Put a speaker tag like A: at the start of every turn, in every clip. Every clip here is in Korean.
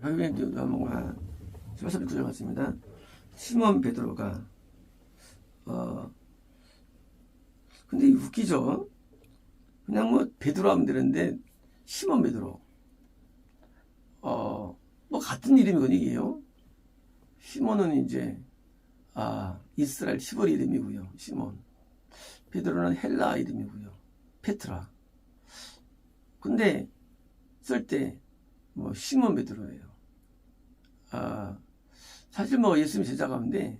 A: 요한복음 13장 9절 같습니다. 시몬 베드로가 근데 웃기죠. 그냥 뭐 베드로 하면 되는데 시몬 베드로 뭐 같은 이름이거든요. 이게요. 시몬은 이제 이스라엘 시벌 이름이고요. 시몬. 베드로는 헬라 이름이고요. 페트라. 근데 쓸 때 뭐 시몬 베드로예요. 사실 뭐 예수님 제자 가운데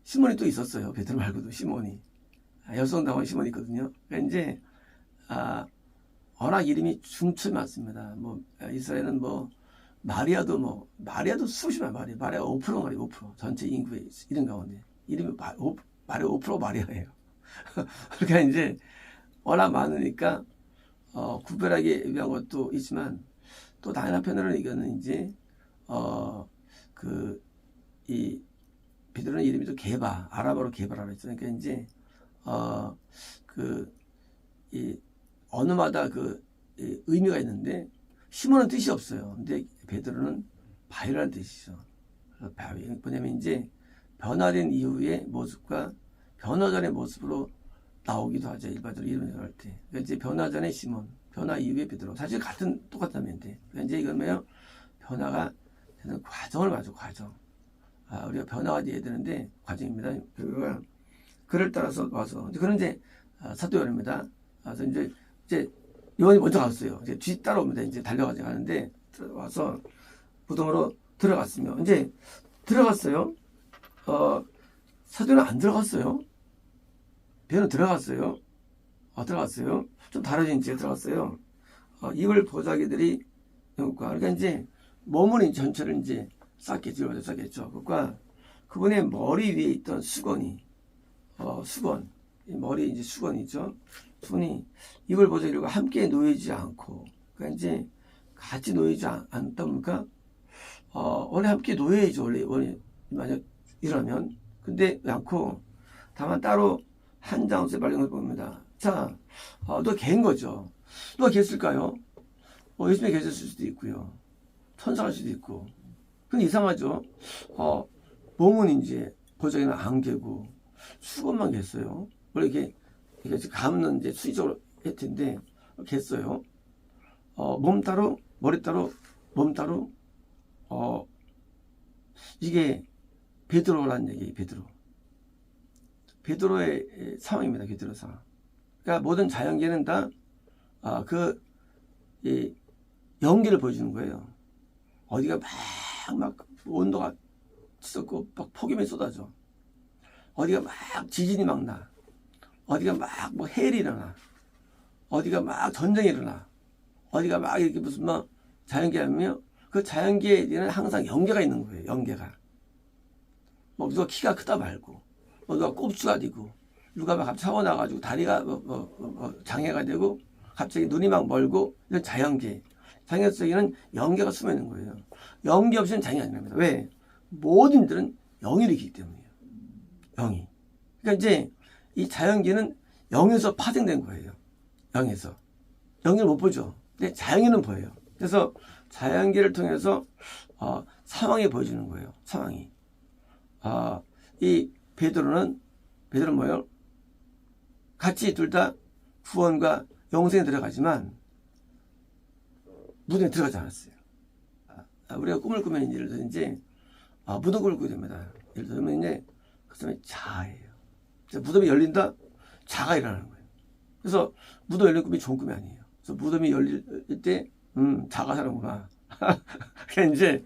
A: 시몬이 또 있었어요. 베드로 말고도 시몬이. 여성당원 시몬이 있거든요. 그러니까 이제 워낙 이름이 중추 많습니다. 뭐 이스라엘은 뭐 마리아도 수십 마리아 5% 말이에요. 5% 전체 인구의 이름 가운데 이름이 마리아 5% 마리아예요. 그러니까 이제 워낙 많으니까 구별하기 위한 것도 있지만 또 다른 한편으로는 이거는 이제 이 베드로는 이름이 또 게바, 아람어로 게바라고 했잖아요. 그러니까 이제 이 언어마다 의미가 있는데 시몬은 뜻이 없어요. 근데 베드로는 바위라는 뜻이죠. 바위 뭐냐면 이제 변화된 이후의 모습과 변화 전의 모습으로 나오기도 하죠. 일반적으로 이름을 할 때. 그러니까 이제 변화 전의 시몬, 변화 이후의 베드로. 사실 똑같다면 돼. 그러니까 이제 이건 뭐예요? 변화가 되는 과정을 말하죠. 과정. 우리가 변화가 돼야 되는데 과정입니다. 그리고 그를 따라서 와서 그런 이제 사도 요한입니다. 그래서 이제 요한이 먼저 갔어요. 이제 뒤 따라옵니다. 이제 달려가지고 가는데 와서 무덤으로 들어갔으며 이제 들어갔어요. 사도는 안 들어갔어요. 배는 들어갔어요. 들어갔어요. 좀 다르진 이제 들어갔어요. 이걸 보자기들이 그러니까 이제 몸을 전체를 이제 쌌겠죠. 그러니까 그분의 머리 위에 있던 수건이 수건 머리 이제 수건이죠. 수건이 이걸 보자기들과 함께 놓이지 않고 그러니까 이제 같이 놓이지 않다 보니까 원래 함께 놓여야죠. 원래 만약 이러면 근데 않고 다만 따로 한 장소에 말린 걸 봅니다. 자, 너 개인 거죠. 누가 개했을까요? 예수님이 개했을 수도 있고요. 천사일 수도 있고. 근데 이상하죠. 몸은 이제 보자기는 안 개고 수건만 겠어요. 원래 이게 감는 이제 수의적으로 했을 텐데 겠어요. 몸 따로 머리 따로 몸 따로 이게 베드로라는 얘기예요. 베드로의 상황입니다. 베드로 상황. 그러니까 모든 자연계는 다 연기를 보여주는 거예요. 어디가 막 온도가 치솟고 막 폭염이 쏟아져. 어디가 막 지진이 막 나. 어디가 막 뭐 해일이 일어나. 어디가 막 전쟁이 일어나. 어디가 막 이렇게 무슨 뭐 자연계하며 그 자연계에는 항상 연계가 있는 거예요. 연계가. 뭐 누가 키가 크다 말고 누가 꼽주가 되고 누가 막 차고 나가지고 다리가 장애가 되고 갑자기 눈이 막 멀고 이런 자연계. 자연 속에는 연계가 숨어 있는 거예요. 연계 없이는 장애 아닙니다. 왜? 모든 일들은 영이 있기 때문이에요. 영이. 그러니까 이제 이 자연계는 영에서 파생된 거예요. 영에서. 영을 못 보죠. 근데 자연계는 보여요. 그래서 자연계를 통해서 상황이 보여주는 거예요. 상황이. 이 베드로는 뭐예요? 같이 둘 다 구원과 영생에 들어가지만 무덤에 들어가지 않았어요. 우리가 꿈을 꾸면 예를 들어 이제 무덤 꿈을 꾸게 됩니다. 예를 들면 이제 그 사람이 자아예요. 무덤이 열린다, 자가 일어나는 거예요. 그래서 무덤 열린 꿈이 좋은 꿈이 아니에요. 그래서 무덤이 열릴 때 자가 사는구나. 그러니까 이제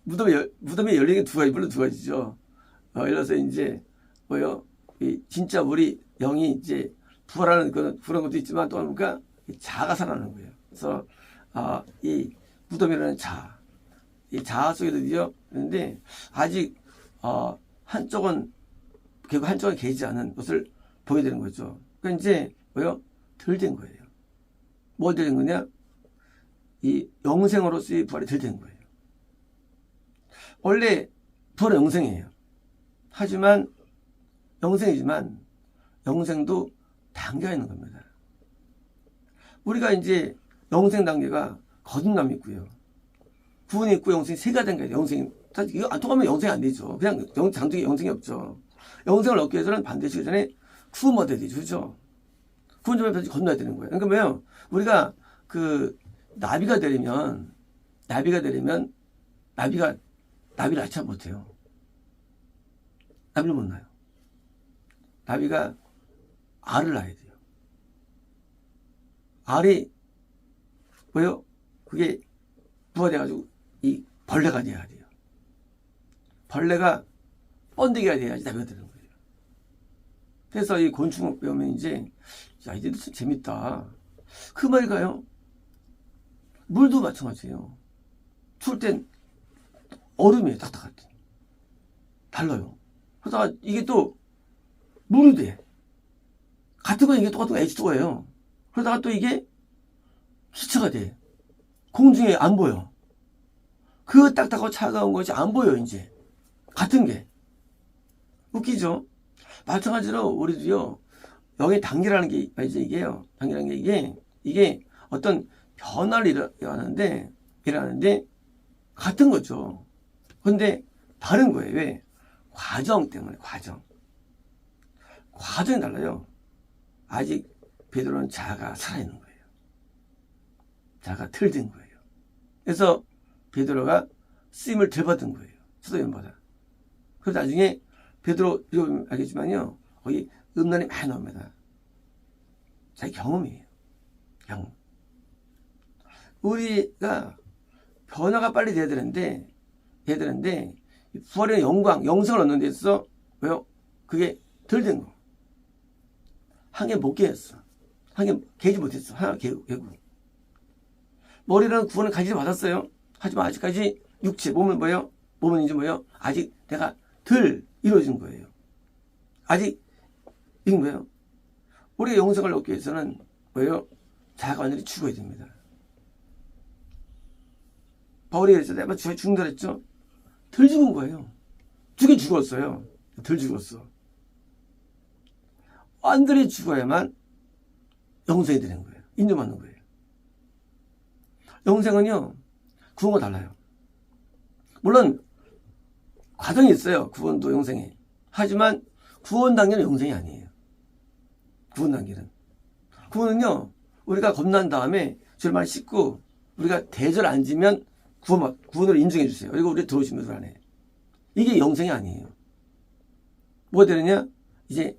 A: 무덤이 열리는 게 물론 두 가지죠. 예를 들어서 이제 뭐요? 진짜 우리 영이 이제 부활하는 그런 것도 있지만 또 뭔가 자아가 살아나는 거예요. 그래서 이 무덤이라는 자아, 이 자아 속에 드디어 있는데 아직 한쪽은 결국 한쪽은 개지 않은 것을 보게 되는 거죠. 그러니까 이제 뭐요? 덜 된 거예요. 뭐 덜 된 거냐? 이 영생으로서의 부활이 덜 된 거예요. 원래 부활은 영생이에요. 하지만 영생이지만 영생도 단계가 있는 겁니다. 우리가 이제 영생 단계가 거듭남이 있고요. 구원이 있고 영생이 세 가지인 거예요. 영생이. 사실 이거 안 통하면 영생이 안 되죠. 그냥 장중에 영생이 없죠. 영생을 얻기 위해서는 반드시 그 전에 구원 받아야 되죠. 그죠? 구원 좀 반드시 건너야 되는 거예요. 그러니까 뭐예요? 우리가 나비가 되려면 나비를 낳지 못해요. 나비를 못 낳아요. 나비가 알을 낳아야 돼요. 알이 뭐요? 그게 부화돼가지고 이 벌레가 돼야 돼요. 벌레가 번데기가 돼야지 나비가 되는 거예요. 그래서 이 곤충 배우면 이제 야 이제 진짜 재밌다. 그 말일까요? 물도 마찬가지예요. 추울 땐 얼음이에요. 딱딱할 때. 달라요. 그러다가 이게 또 물이 돼. 같은 건 이게 똑같은 거 H2O예요. 그러다가 또 이게 기차가 돼. 공중에 안 보여. 그 딱딱하고 차가운 것이 안 보여 이제. 같은 게. 웃기죠? 마찬가지로 우리도요. 여기 단계라는 게 이제 이게요. 단계라는 게 이게 어떤 변화를 일어나는데 같은 거죠. 근데 다른 거예요. 왜? 과정 때문에 과정이 달라요. 아직 베드로는 자아가 살아있는 거예요. 자아가 덜 된 거예요. 그래서 베드로가 쓰임을 덜 받은 거예요. 사도 요한보다. 그래서 나중에 베드로 이거 알겠지만요. 거기 음란이 많이 나옵니다. 자기 경험이에요. 경험. 우리가 변화가 빨리 돼야 되는데 부활의 영광, 영성을 얻는 데 있어서 왜요? 그게 덜 된 거. 한 개 못 깨졌어. 한 개 깨지 못했어. 하나 개고. 머리라는 구원을 가지지 받았어요. 하지만 아직까지 육체, 몸은 뭐예요? 몸은 이제 뭐예요? 아직 내가 덜 이루어진 거예요. 아직 이런 거예요. 우리의 영성을 얻기 위해서는 뭐예요? 자아가 완전히 죽어야 됩니다. 바울이 그랬죠. 내가 죽는다 그랬죠? 덜 죽은 거예요. 죽었어요. 덜 죽었어. 완전히 죽어야만 영생이 되는 거예요. 인정받는 거예요. 영생은요, 구원과 달라요. 물론, 과정이 있어요. 구원도 영생에. 하지만, 구원 단계는 영생이 아니에요. 구원 단계는. 구원은요, 우리가 겁난 다음에 주를 많이 씻고, 우리가 대절 안 지면 구원을 인정해 주세요. 그리고 우리 들어오시면 그 안에. 이게 영생이 아니에요. 뭐가 되느냐? 이제,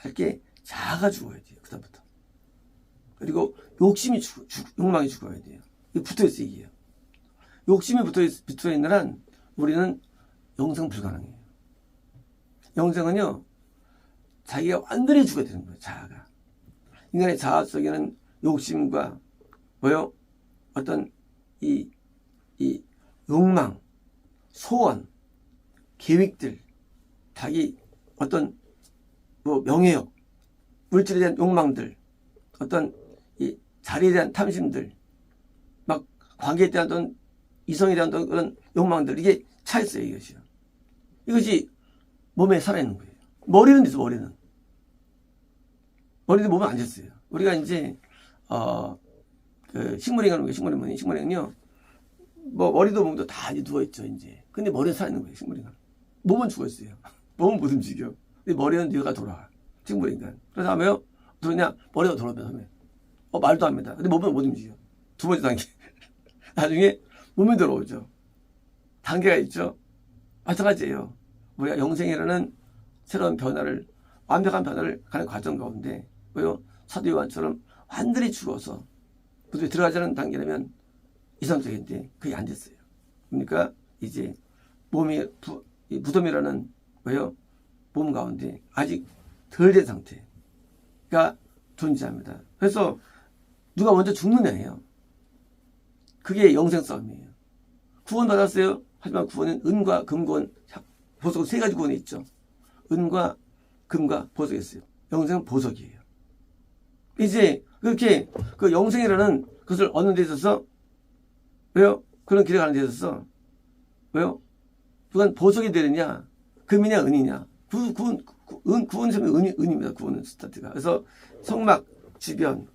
A: 이렇게 자아가 죽어야 돼요. 그다음부터. 그리고 욕심이 욕망이 죽어야 돼요. 이게 붙어있어요, 이게요. 욕심이 붙어있는 한 우리는 영생 불가능해요. 영생은요, 자기가 완전히 죽어야 되는 거예요, 자아가. 인간의 자아 속에는 욕심과, 뭐요? 어떤, 이 욕망, 소원, 계획들, 자기 어떤, 명예욕, 물질에 대한 욕망들, 어떤, 이 자리에 대한 탐심들, 막 관계에 대한 어떤 이성에 대한 어떤 그런 욕망들, 이게 차 있어요, 이것이요. 이것이 몸에 살아있는 거예요. 머리는 있어, 머리는 몸에 앉았어요. 우리가 이제, 식물인간은 식물인간은요, 머리도 몸도 다 이제 누워있죠, 이제. 근데 머리는 살아있는 거예요, 식물인간. 몸은 죽어있어요. 몸은 못 움직여. 근데 머리는 뇌가 돌아. 식물인간. 그래서 하면요, 그러냐, 머리가 돌아가면 말도 안 합니다. 근데 몸은 못 움직여. 두 번째 단계. 나중에 몸이 들어오죠. 단계가 있죠. 마찬가지예요. 우리가 영생이라는 새로운 변화를, 완벽한 변화를 가는 과정 가운데, 왜요? 사도 요한처럼 완전히 죽어서 무덤에 들어가자는 단계라면 이상적인데 그게 안 됐어요. 그러니까 이제 몸이 무덤이라는 왜요? 몸 가운데 아직 덜 된 상태가 존재합니다. 그래서 누가 먼저 죽느냐예요. 그게 영생 싸움이에요. 구원 받았어요. 하지만 구원은 은과 금권, 보석 세 가지 구원이 있죠. 은과 금과 보석이 있어요. 영생은 보석이에요. 이제 그렇게 그 영생이라는 것을 얻는 데 있어서 왜요? 그런 길에 가는 데 있어서 왜요? 그건 보석이 되느냐, 금이냐, 은이냐. 구원이 은입니다. 구원은 스타트가. 그래서 성막 주변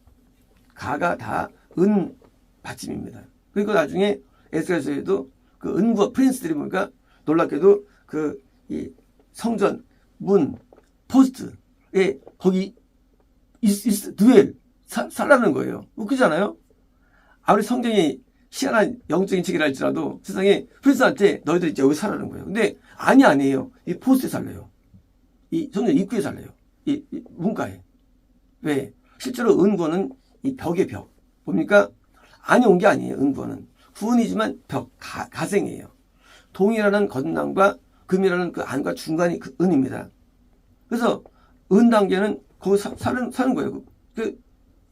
A: 가가 다 은 받침입니다. 그리고 나중에 에스겔서에도 그 은구와 프린스들이 보니까 놀랍게도 그 이 성전 문 포스트에 거기 두엘 살라는 거예요. 웃기잖아요. 아무리 성경이 희한한 영적인 책이라 할지라도 세상에 프린스한테 너희들 이제 여기 살라는 거예요. 근데 아니에요. 이 포스트에 살래요. 이 성전 입구에 살래요. 이 문가에. 왜? 실제로 은구는 이 벽의 벽. 뭡니까? 안이 온 게 아니에요. 은구는 구원이지만 벽, 가생이에요. 동이라는 건담과 금이라는 그 안과 중간이 그 은입니다. 그래서 은 단계는 거기 사는 거예요.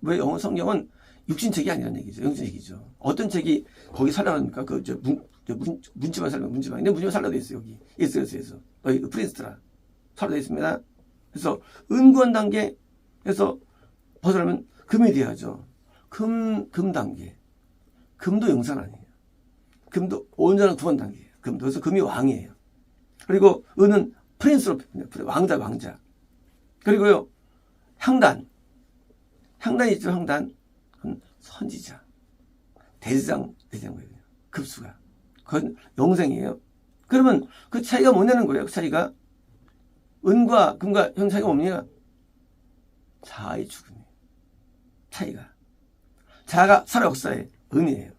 A: 왜 영어 성경은 육신책이 아니라는 얘기죠. 영신책이죠. 어떤 책이 거기 살라니까 문지만 살라 문지만. 근데 문지만 살라돼 있어요. 여기 에스겔서에서 너희 프린스트라 살라돼 있습니다. 그래서 은구원 단계에서 벗어나면 금이 돼야죠. 금 단계. 금도 영산 아니에요. 금도 온전한 구원 단계예요. 금도. 그래서 금이 왕이에요. 그리고 은은 프린스로 왕자. 그리고요 향단이 있죠. 향단. 선지자. 대제장 거예요. 급수가. 그건 영생이에요. 그러면 그 차이가 뭐냐는 거예요. 그 차이가 은과 금과 형 차이가 뭡니까? 자아의 죽음이에요. 차이가. 자아가 살아 역사의 은이에요.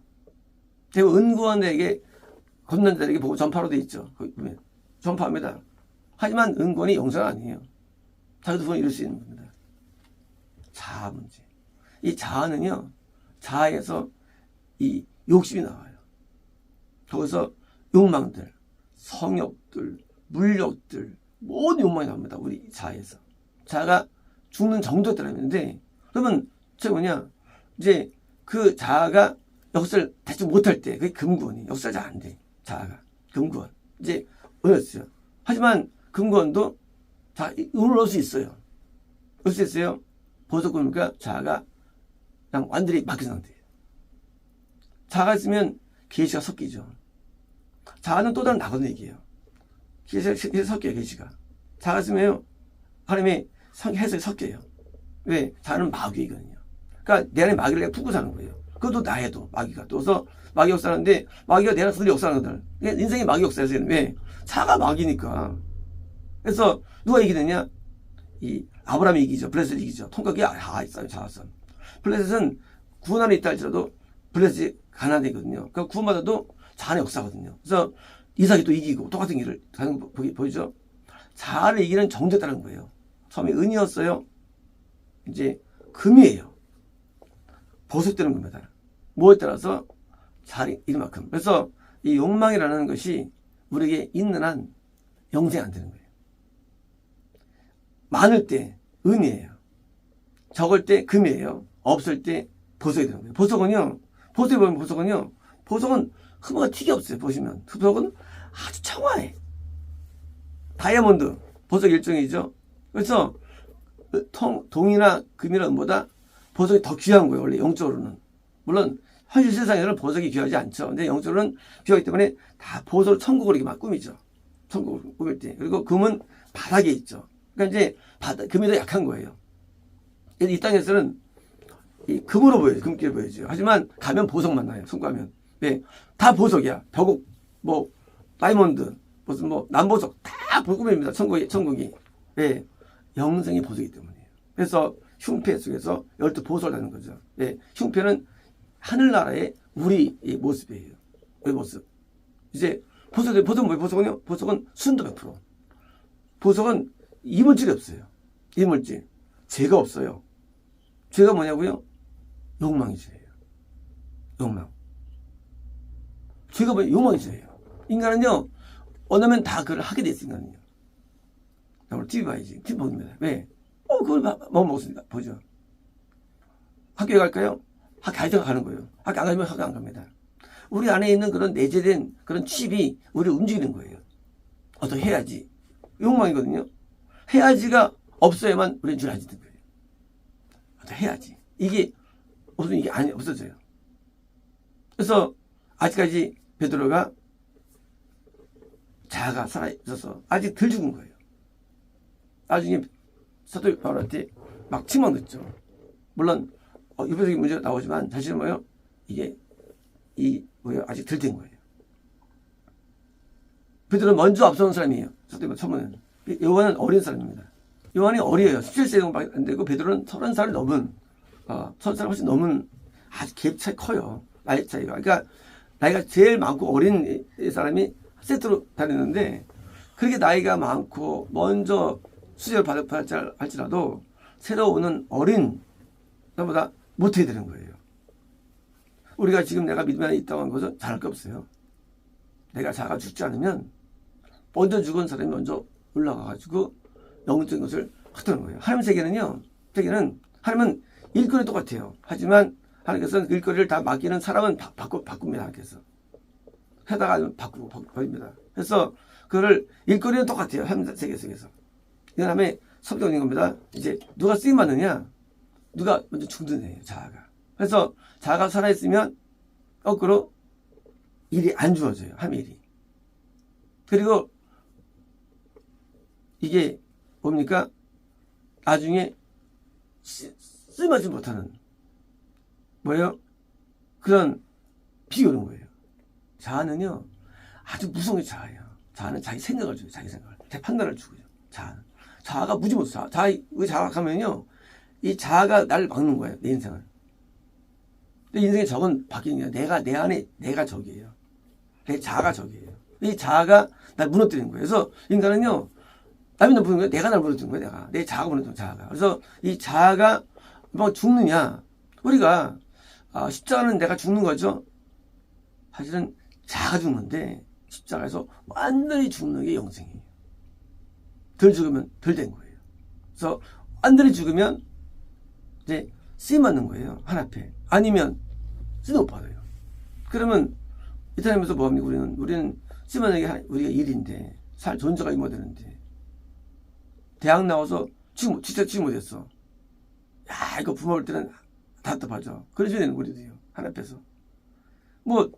A: 그리고 은구원에게 겁난 자에게 보고 전파로 돼 있죠. 거기 보면 전파합니다. 하지만 은구원이 영생 아니에요. 자기도 그건 이룰 수 있는 겁니다. 자아 문제. 이 자아는요, 자아에서 이 욕심이 나와요. 거기서 욕망들, 성욕들, 물욕들, 모든 욕망이 나옵니다. 우리 자아에서. 자아가 죽는 정도에 따라 있는데, 그러면 제가 뭐냐, 이제 그 자아가 역사를 대충 못할 때, 그게 금구원이 역사가 잘 안 돼. 자아가. 금구원. 이제 어렸어요. 하지만 금구원도 자, 올라올 수 있어요. 올 수 있어요. 보석구니까 자아가 그냥 완전히 막힌 상태예요. 자아가 있으면 계시가 섞이죠. 자아는 또 다른 나거든 얘기예요. 계시가 섞여요. 계시가. 자아가 있으면 하나님의 해석이 섞여요. 왜? 자아는 마귀거든요. 그러니까 내 안에 마귀를 푸고 사는 거예요. 그것도 나에도 마귀가 또서 마귀 역사하는데 마귀가 내 안에 들 역사하거든. 인생이 마귀 역사에서 왜? 자아가 마귀니까. 그래서 누가 이기느냐? 이 아브라함이 이기죠. 블레셋이 이기죠. 통각이 있어요. 자아선. 블레셋은 구원 안에 있다 할지라도 블레셋이 가난하거든요. 그러니까 구원받아도 자아의 역사거든요. 그래서 이삭이 또 이기고 똑같은 길을 가는 거 보이죠? 자아를 이기는 정도에 따른 거예요. 처음에 은이었어요. 이제 금이에요. 보석되는 겁니다. 뭐에 따라서 자아를 이길 만큼. 그래서 이 욕망이라는 것이 우리에게 있는 한 영생 안 되는 거예요. 많을 때 은이에요. 적을 때 금이에요. 없을 때 보석이 되는 거예요. 보석은 흠어가 튀기 없어요. 보시면 보석은 아주 청아해. 다이아몬드 보석 일종이죠. 그래서 동이나 금이나 은보다 보석이 더 귀한 거예요. 원래 영적으로는. 물론 현실 세상에는 보석이 귀하지 않죠. 근데 영적으로는 귀하기 때문에 다 보석 천국을 이렇게 막 꾸미죠. 천국을 꾸밀 때. 그리고 금은 바닥에 있죠. 그러니까 이제 금이 더 약한 거예요. 이 땅에서는 이 금으로 보여요. 금기를 보여줘요. 하지만 가면 보석만 나요. 손가면. 네. 다 보석이야. 벽옥, 다이아몬드, 무슨 남보석 다 보금입니다. 천국이. 네. 영생의 보석이기 때문이에요. 그래서 흉패 속에서 12보석을 하는 거죠. 네. 흉패는 하늘나라의 우리 모습이에요. 우리 모습. 이제 보석은 뭐예요? 보석은 순도 100%. 보석은 이물질이 없어요. 이물질. 죄가 없어요. 죄가 뭐냐고요? 욕망이 죄예요. 욕망. 죄가 뭐예요? 욕망이 죄예요. 인간은요, 원하면 다 그걸 하게 돼 있어요, 인간은요. 오늘 TV 봐야지. TV 봅니다. 왜? 그걸 먹었으니까. 보죠. 학교에 갈까요? 학교 갈 때가 가는 거예요. 학교 안 가면 학교 안 갑니다. 우리 안에 있는 그런 내재된 그런 칩이 우리를 움직이는 거예요. 어떻게 해야지. 욕망이거든요. 해야지가 없어야만 우리는 줄아지는 거예요. 어떻게 해야지. 이게 없으면 이게 없어져요. 그래서 아직까지 베드로가 자아가 살아있어서 아직 덜 죽은 거예요. 나중에 사도 바울한테 막 침망 듣죠. 물론 이부적인 문제가 나오지만 사실은 뭐예요? 이게 아직 덜 된 거예요. 베드로는 먼저 앞서는 사람이에요. 처음에는. 요한은 어린 사람입니다. 요한이 어려요. 17세 정도밖에 안 되고 베드로는 30살이 넘은 30살 훨씬 넘은 아주 갭 차이 커요. 나이 차이가. 그러니까 나이가 제일 많고 어린 사람이 세트로 다니는데 그렇게 나이가 많고 먼저 수제를 할지라도 새로 오는 어린 나보다 못해야 되는 거예요. 우리가 지금 내가 믿음 안에 있다고 한 것은 잘할 게 없어요. 내가 자가 죽지 않으면 먼저 죽은 사람이 먼저 올라가가지고 영적인 것을 확보하는 거예요. 하나님 세계는 하나님은 일거리 똑같아요. 하지만 하나님께서는 일거리를 다 맡기는 사람은 바꿉니다. 하나님께서. 해다가 바꾸고 버립니다. 그래서 그거를 일거리는 똑같아요. 하나님 세계 속에서. 그 다음에 성경인 겁니다. 이제 누가 쓰임 받느냐? 누가 먼저 죽는 애예요. 자아가. 그래서 자아가 살아있으면 거꾸로 일이 안 주어져요. 하나님의 일이. 그리고 이게 뭡니까? 나중에 쓰임하지 못하는 뭐예요? 그런 비가 오는 거예요. 자아는요 아주 무서운 게 자아예요. 자아는 자기 생각을 줘요. 자기 생각을. 자기 판단을 주고요. 자아가 무지 못해. 자아가 가면요 이 자아가 나를 막는 거예요. 내 인생을. 내 인생의 적은 바뀌는 게 내 안에 내가 적이에요. 내 자아가 적이에요. 이 자아가 날 무너뜨리는 거예요. 그래서 인간은요 남이 날 무너뜨리는 거예요. 내가 날 무너뜨리는 거예요. 내 자아가 무너뜨리는 거예요. 자아가. 그래서 이 자아가 뭐 죽느냐? 우리가 십자가는 내가 죽는 거죠. 사실은 자아가 죽는데 십자가에서 완전히 죽는 게 영생이에요. 덜 죽으면 덜 된 거예요. 그래서 완전히 죽으면 이제 쓰임 받는 거예요. 하나 앞에. 아니면 쓰임 못 받아요. 그러면 이 타임에서 뭐 합니까? 우리는 쓰임 받는 게 우리가 일인데 살 존재가 이모 되는데 대학 나와서 진짜 취직 못했어. 야 이거 부모 올 때는 답답하죠. 그러셔야 되는 우리도요. 하나 앞에서 뭐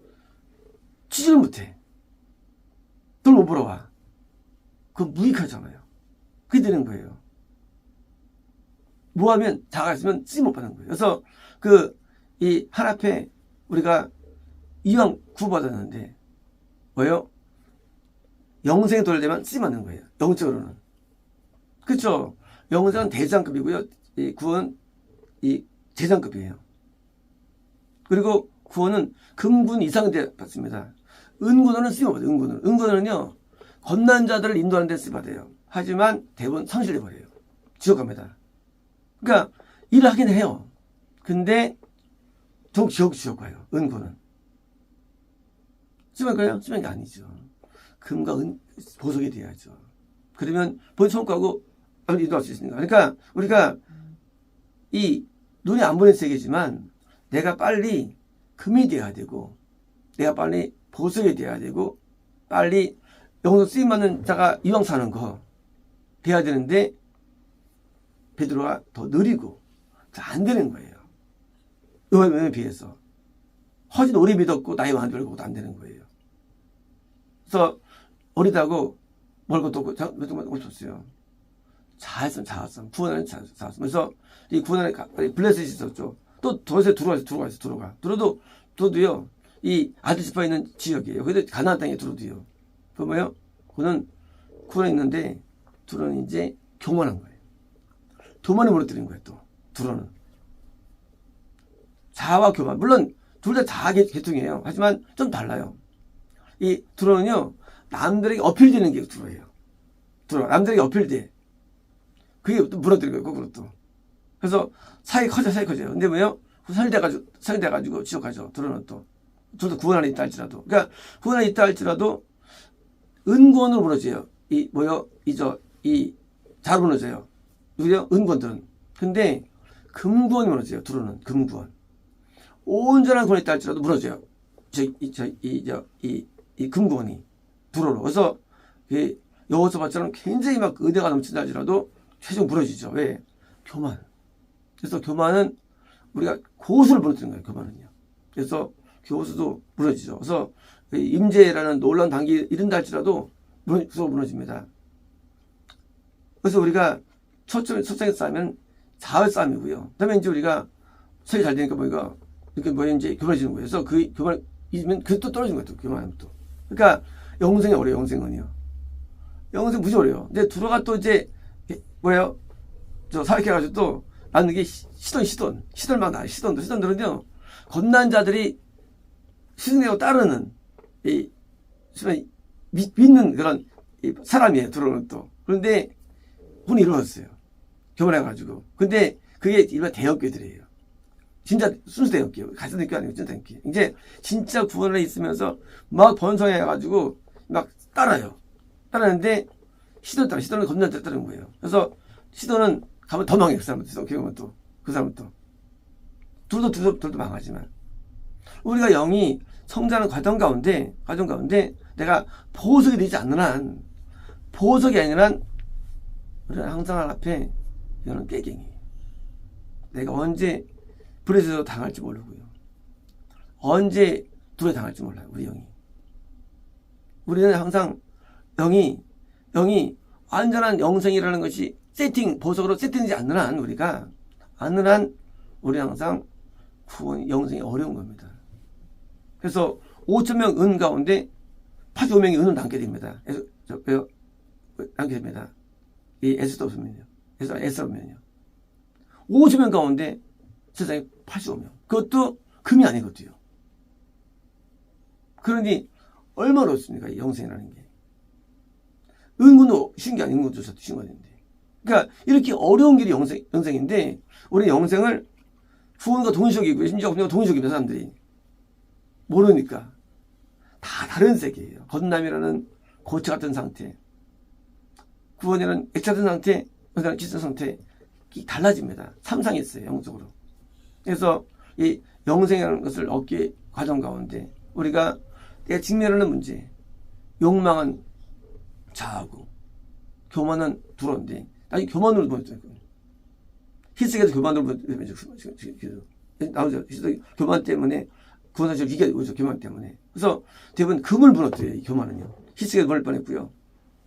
A: 취직을 못해. 돈 못 벌어와. 그건 무익하잖아요. 그게 되는 거예요. 뭐 하면 자가 있으면 쓰임 못 받는 거예요. 그래서 이 하나 앞에 우리가 이왕 구원받았는데 뭐예요? 영생에 도달되면 쓰임 받는 거예요. 영적으로는. 그렇죠? 영생은 대장급이고요. 이 구원은 이 재장급이에요. 그리고 구원은 금군 이상 받습니다. 은군은 쓰임 못 받아요. 은군은요 겁난 자들을 인도하는 데 쓰임 받아요. 하지만 대부분 상실해버려요. 지옥 갑니다. 그러니까 일을 하긴 해요. 근데 지옥 가요. 은군은. 쓰임 받을까요? 쓰임 받는 게 아니죠. 금과 보석이 돼야죠. 그러면 본 손가고 인도할 수 있으니까. 그러니까 우리가 이 눈이 안 보이는 세계지만 내가 빨리 금이 돼야 되고 내가 빨리 보석이 돼야 되고 빨리 영성 쓰임받는 자가 이왕 사는 거 돼야 되는데 베드로가 더 느리고 안 되는 거예요. 요한에 비해서 허진 오래 믿었고 나이 많이 들고도 안 되는 거예요. 그래서 어리다고 멀 것도 없고 몇 동안 없었어요. 자았음 구원하는 자았음. 그래서 이 구원하는 블레셋이 있었죠. 또 도시에 들어도요 이 아들 지파 있는 지역이에요. 그래도 가나안 땅에 들어도요. 그 뭐예요? 그는 구원에 있는데 두로는 이제 교만한 거예요. 교만을 무너뜨린 거예요. 또 두로는 자아와 교만. 물론 둘 다 자아 계통이에요. 하지만 좀 달라요. 이 두로는요 남들에게 어필되는 게 두로예요. 두로 남들에게 어필돼. 그게 또 무너뜨린 거예요. 거꾸로 또. 그래서 사이 커져요. 근데 뭐예요? 살돼가지고 지옥 가죠. 두로는 또. 둘도 구원 안에 있다 할지라도. 그러니까 구원 안에 있다 할지라도 은구원으로 무너져요. 잘 무너져요. 누구요? 은구원들은. 근데 금구원이 무너져요. 두로는 금구원. 온전한 구원에 있다 할지라도 무너져요. 이 금구원이 두로로. 그래서 여호수아처럼 굉장히 막 의대가 넘친다 할지라도 최종 무너지죠. 왜? 교만. 그래서 교만은 우리가 고수를 무너뜨리는 거예요. 교만은요. 그래서 교수도 무너지죠. 그래서 임재라는 놀라운 단계에 이른다 할지라도 무너집니다. 그래서 우리가 첫장에 싸우면 자아의 싸움이고요. 그 다음에 이제 우리가 설이 잘 되니까 이렇게 이제 교만해지는 거예요. 그래서 그 교만 잊으면 그게 또 떨어진 거야. 또 교만하면 또. 그러니까 영생이 어려워. 영생은요. 영생 무지 어려워. 근데 들어가 또 이제 뭐예요? 저 사역해가지고 또 나는 이게 시돈 막 나. 시돈들은요. 겁난 자들이 스승되고 따르는 이 믿는 그런 사람이에요. 들어오는 또. 그런데 혼이 이루어졌어요. 교만해가지고. 근데 그게 일반 대형교들이에요. 진짜 순수 대형교. 가짜 대형교 아니고 진짜 대형교. 이제 진짜 구원에 있으면서 막 번성해가지고 막 따라요. 따라하는데 시도는 겁나 따르는 거예요. 그래서 시도는 가면 더 망해요. 그 사람은 또. 기억하면 또. 그 사람은 또. 둘도 망하지만. 우리가 영이 성장하는 과정 가운데 내가 보석이 되지 않는 한, 보석이 아니라 우리는 항상 앞에 이거는 깨갱이에요. 내가 언제 불에서 당할지 모르고요. 언제 불에 당할지 몰라요. 우리 영이. 우리는 항상 영이 완전한 영생이라는 것이 보석으로 세팅되지 않는 한 우리 항상 구원 영생이 어려운 겁니다. 그래서 5,000명 은 가운데 85명이 은을 남게 됩니다. 남게 됩니다. 이 에스도 없으면요. 에스 없면요. 5,000명 가운데 세상에 85명. 그것도 금이 아니거든요. 그러니 얼마나 어렵습니까? 이 영생이라는 게. 은근도 쉬운 게 아닌 것도 쉬운 거 아닌데. 그러니까 이렇게 어려운 길이 영생인데 우리 영생을 구원과 동시적이고 심지어 동시적입니다. 사람들이. 모르니까. 다 다른 세계예요. 건담이라는 고체 같은 상태. 구원이라는 액체 같은 상태, 영생이라는 기성 상태. 달라집니다. 삼상이 있어요. 영적으로. 그래서 이 영생이라는 것을 얻기 과정 가운데 우리가 내가 직면하는 문제, 욕망은 자하고 교만은 두려운데 나중에 교만으로 보냈어요. 히스기야도 교만으로 나오죠. 교만 때문에 구원사실 이게 오죠. 교만 때문에. 그래서 대부분 금을 무너뜨려요. 이 교만은요. 히스기야도 무너질 뻔했고요.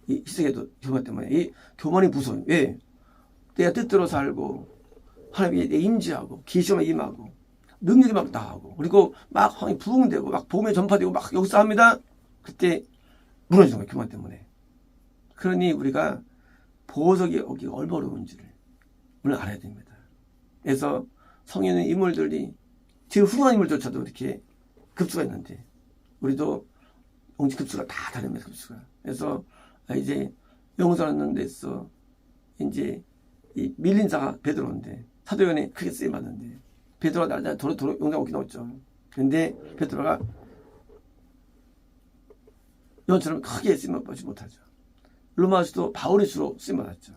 A: 이 히스기야도 교만 때문에. 이 교만이 무서워요. 왜? 내가 뜻대로 살고 하나님이 내 임재하고 계시만 임하고 능력이 막 나하고 그리고 막 부흥되고 막 복음이 전파되고 막 역사합니다. 그때 무너지는 거예요. 교만 때문에. 그러니 우리가 보석이 얻기가 얼마나 어려운지를 오늘 알아야 됩니다. 그래서 성인의 인물들이 제일 훌륭한 인물조차도 이렇게 급수가 있는데 우리도 영지 급수가 다 다릅니다. 급수가. 그래서 이제 영성하는 데서 이제 이 밀린 자가 베드로인데 사도연에 크게 쓰임 받는데 베드로가 날짜 도로 용장 오긴 왔죠. 그런데 베드로가 연처럼 크게 쓰임 받지 못하죠. 로마 수도 바울의 수로 쓰임 받았죠.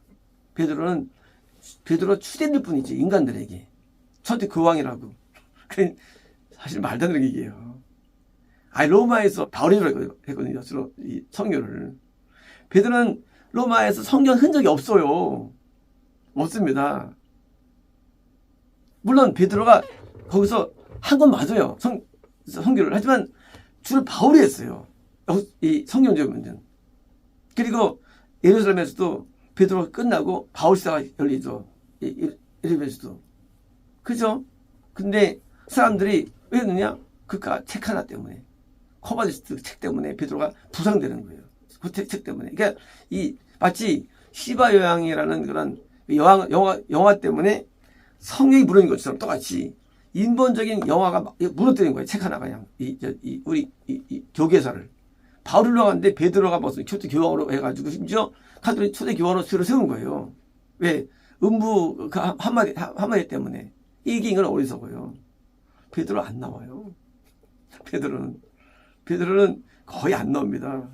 A: 베드로 추대일 뿐이지 인간들에게 첫째 그 왕이라고. 그 사실 말도 안 되는 얘기예요. 로마에서 바울이 했거든요. 주로 이 성교를. 베드로는 로마에서 성경 흔적이 없어요. 없습니다. 물론 베드로가 거기서 한 건 맞아요. 성교를. 하지만 주로 바울이 했어요. 이 성경적 문제는. 그리고 예루살렘에서도 베드로가 끝나고 바울 시대가 열리죠. 예루살렘에서도. 그죠? 근데 사람들이 왜 그러냐? 그니까 책 하나 때문에. 코바디스트 책 때문에 베드로가 부상되는 거예요. 그 책 때문에. 그러니까 마치 시바 여왕이라는 그런 영화 때문에 성령이 무너진 것처럼 똑같이 인본적인 영화가 무너뜨린 거예요. 책 하나가 그냥 우리 교계사를 바울을 나갔는데 베드로가 무슨 초대 교황으로 해가지고 심지어 카톨릭 초대 교황으로 세운 거예요. 왜? 음부 그 한마디 때문에 이게 인간 어리석어요. 베드로 안 나와요. 베드로는 거의 안 나옵니다.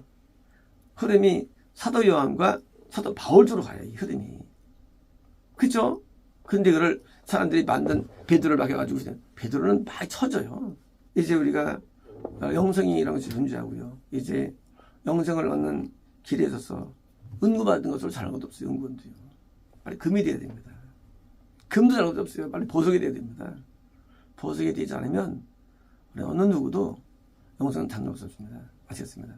A: 흐름이 사도 요한과 사도 바울 쪽으로 가요. 이 흐름이. 그죠? 근데 그걸 사람들이 만든 베드로를 막혀가지고 베드로는 많이 쳐져요. 이제 우리가 영성이라는 것이 존재하고요. 이제 영생을 얻는 길에 있어서 은구받은 것으로 잘한 것도 없어요. 은구는요. 빨리 금이 돼야 됩니다. 금도 잘한 것도 없어요. 빨리 보석이 돼야 됩니다. 보석이 되지 않으면 우리 어느 누구도 영생은 당할 수 없습니다. 아시겠습니다.